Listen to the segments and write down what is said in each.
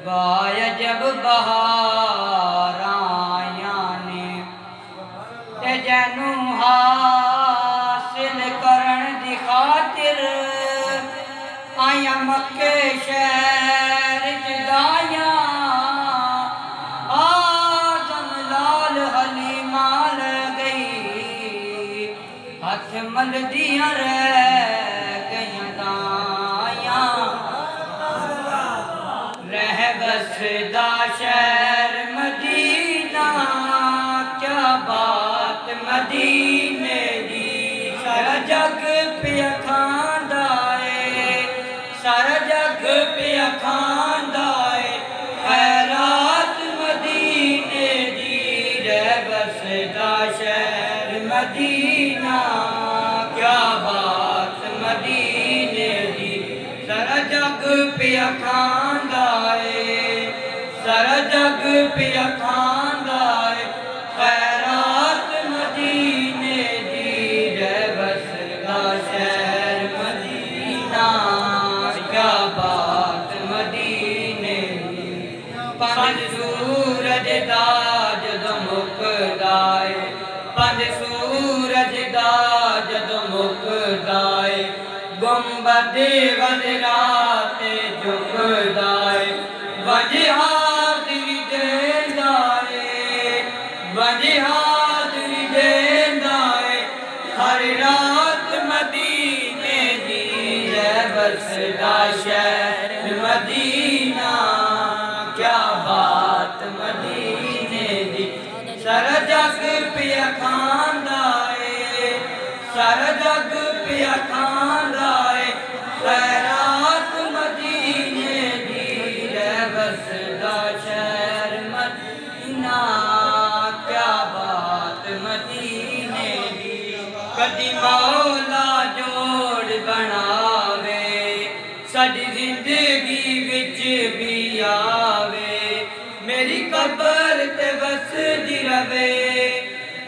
وایا جب بہار آیاں نے تے جینوں حاصل کرن دی خاطر آیاں مکے شہر جدائیاں آزم لال حلیمہ لگئی ہاتھ ملدیاں رہ گئیں دائیاں رہ بسدا شہر مدینہ کیا بات مدینے دی سارا جگ پیا کھاندا اے سارا جگ پیا کھاندا اے خیرات مدینے دی رہ بسدا شہر مدینہ کیا بات مدینے دی سارا جگ پیا کھاندا اے سارا جگ پیا کھاندا اے خیرات مدینے دی رہ بسدا شہر مدینہ کیا بات مدینے دی پنج سورج دا جدوں مکدا اے پنج سورج دا جدوں مکدا اے گنبد وزرا تے جھکدا اے ونج حاضری دیندا اے ونج حاضری دیندا اے ہر رات مدینے دی رہ بسدا شہر مدینہ کیا بات مدینے دی سارا جگ پیا کھاندا اے سارا جگ پیا کھاندا اے خیرات مدینے دی رہ بسدا شہر مدینہ کیا بات مدینے دی کدی مولا جوڑ بناوے ساڈی زندگی وچ بھی آوے میری قبر تے وسدی رہے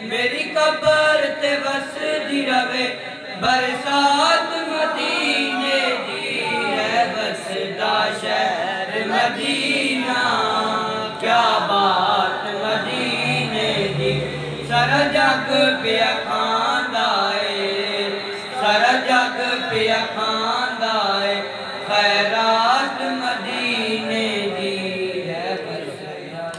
میری قبر تے وسدی رہے برسات مدینے دی رہ بسدا شہر مدینہ کیا بات مدینے دی سارا جگ پیا کھاندا اے سارا جگ پیا کھاندا اے خیرات مدینے دی رہ بسدا